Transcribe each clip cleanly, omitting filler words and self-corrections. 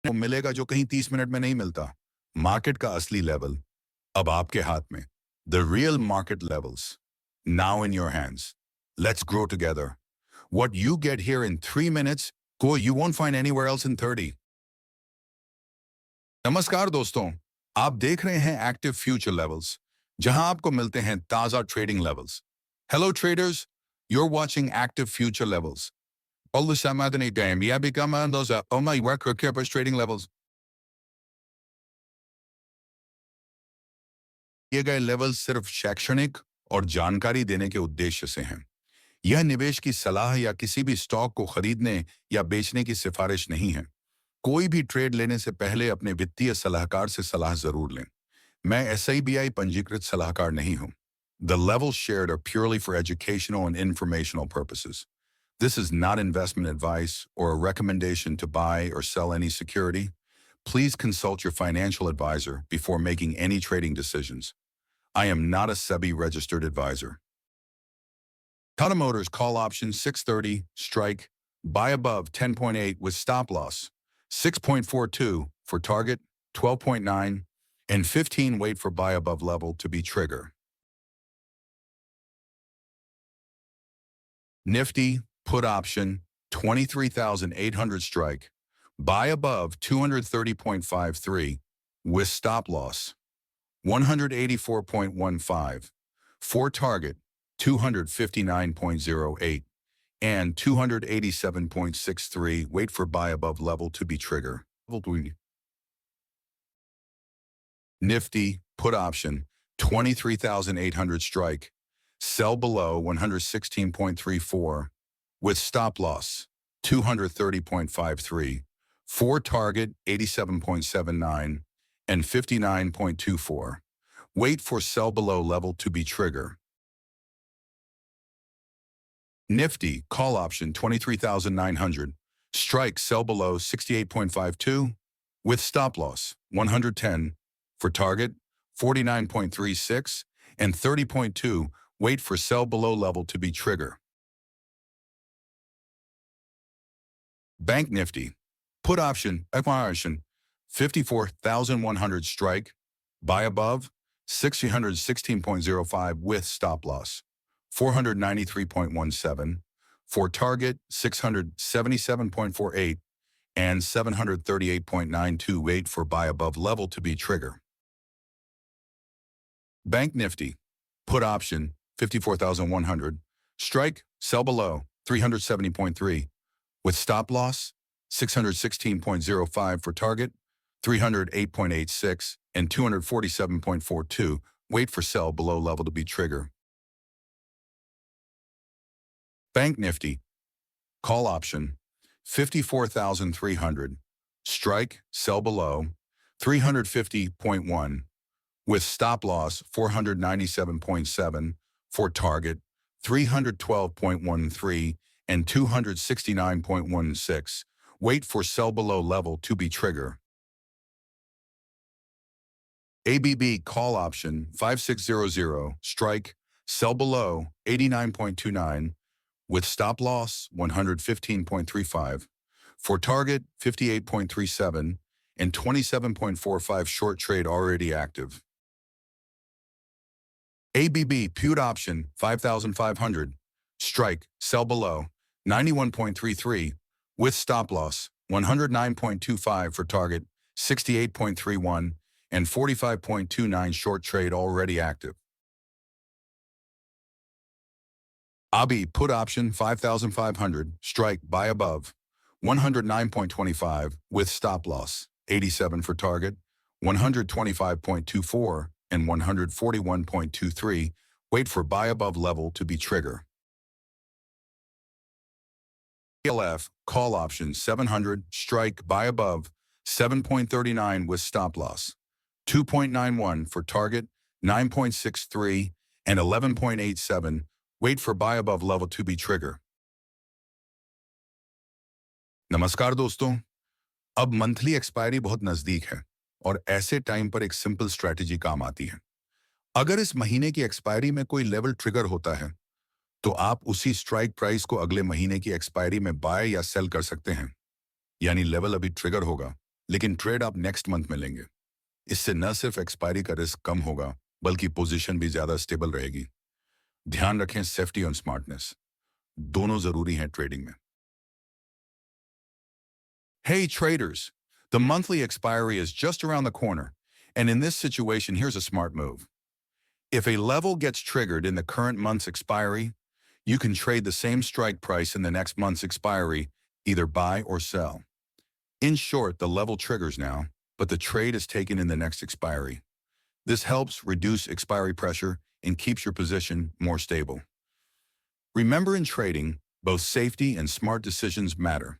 वो मिलेगा जो कहीं 30 मिनट में नहीं मिलता। मार्केट का असली लेवल अब आपके हाथ में। The real market levels now in your hands. Let's grow together. What you get here in 3 minutes, को you won't find anywhere else in 30. नमस्कार दोस्तों, आप देख रहे हैं एक्टिव फ्यूचर लेवल्स, जहां आपको मिलते हैं ताजा trading levels. Hello traders, you're watching active future levels. All the samadani game, yeah, become those oh my work trading levels. ये गए लेवल सिर्फ शैक्षणिक और जानकारी देने के उद्देश्य से हैं। यह निवेश की सलाह या किसी भी स्टॉक को खरीदने या बेचने की सिफारिश नहीं है। कोई भी ट्रेड लेने से पहले अपने वित्तीय सलाहकार से सलाह जरूर लें। मैं SIBI पंजीकृत सलाहकार नहीं हूं। The levels shared are purely for educational and informational purposes. This is not investment advice or a recommendation to buy or sell any security. Please consult your financial advisor before making any trading decisions. I am not a SEBI registered advisor. Tata Motors call option 630, strike, buy above 10.8 with stop loss, 6.42 for target, 12.9, and 15 wait for buy above level to be trigger. Nifty, put option, 23,800 strike, buy above 230.53 with stop loss, 184.15, for target, 259.08, and 287.63, wait for buy above level to be trigger. Nifty, put option, 23,800 strike, sell below 116.34, with stop loss, 230.53, for target, 87.79, and 59.24. Wait for sell below level to be trigger. Nifty, call option 23,900, strike sell below 68.52, with stop loss 110, for target 49.36, and 30.2, wait for sell below level to be trigger. Bank Nifty, put option, 54,100 strike, buy above 616.05 with stop loss, 493.17, for target 677.48, and 738.92, wait for buy above level to be trigger. Bank Nifty, put option 54,100, strike, sell below 370.3, with stop loss 616.05 for target, 308.86, and 247.42, wait for sell below level to be trigger. Bank Nifty, call option 54,300, strike, sell below 350.1, with stop loss 497.7, for target 312.13, and 269.16, wait for sell below level to be trigger. ABB call option 5600, strike, sell below 89.29, with stop loss 115.35, for target 58.37, and 27.45, short trade already active. ABB put option 5,500, strike, sell below 91.33, with stop loss 109.25, for target 68.31, and 45.29, short trade already active. ABI put option 5,500, strike, buy above 109.25, with stop loss 87 for target, 125.24, and 141.23, wait for buy above level to be trigger. ALF, call option 700, strike, buy above 7.39 with stop loss, 2.91 for target, 9.63, and 11.87, wait for buy above level to be trigger. नमस्कार दोस्तों, अब monthly expiry बहुत नजदीक है और ऐसे time पर एक सिंपल स्ट्रेटजी काम आती है। अगर इस महीने की एक्सपायरी में कोई लेवल ट्रिगर होता है, तो आप उसी स्ट्राइक प्राइस को अगले महीने की एक्सपायरी में बाय या सेल कर सकते हैं। यानी लेवल अभी ट्रिगर होगा, लेकिन ट्रेड आप नेक्स्ट मंथ में लेंगे। इससे न सिर्फ एक्सपायरी का रिस्क कम होगा, बल्कि पोजीशन भी ज्यादा स्टेबल रहेगी। ध्यान रखें, सेफ्टी और स्मार्टनेस दोनों जरूरी हैं ट्रेडिंग में। Hey traders, the monthly expiry is just around the corner, and in this situation, here's a smart move. If a level gets triggered in the current month's expiry, you can trade the same strike price in the next month's expiry, either buy or sell. In short, the level triggers now, but the trade is taken in the next expiry. This helps reduce expiry pressure and keeps your position more stable. Remember, in trading, both safety and smart decisions matter.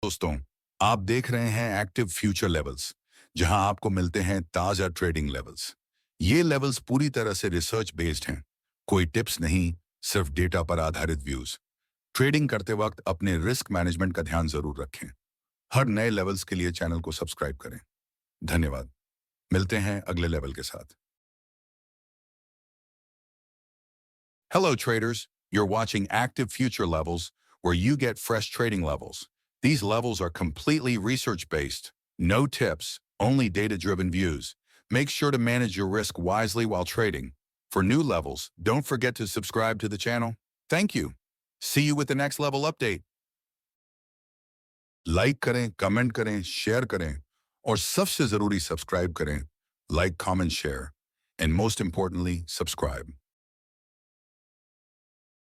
दोस्तों, आप देख रहे हैं active future levels, जहां आपको मिलते हैं ताजा ट्रेडिंग लेवल्स। ये लेवल्स पूरी तरह से रिसर्च बेस्ड हैं, कोई टिप्स नहीं, सिर्फ डेटा पर आधारित व्यूज। ट्रेडिंग करते वक्त अपने रिस्क मैनेजमेंट का ध्यान जरूर रखें। हर नए लेवल्स के लिए चैनल को सब्सक्राइब करें। धन्यवाद। मिलते हैं अगले लेवल के साथ। Hello traders, you're watching Active Future Levels, where you get fresh trading levels. These levels are completely research-based, no tips, only data-driven views. Make sure to manage your risk wisely while trading. For new levels, don't forget to subscribe to the channel. Thank you. See you with the next level update. Like करें, comment करें, share करें और सबसे जरूरी subscribe करें। Like, comment, share and most importantly subscribe.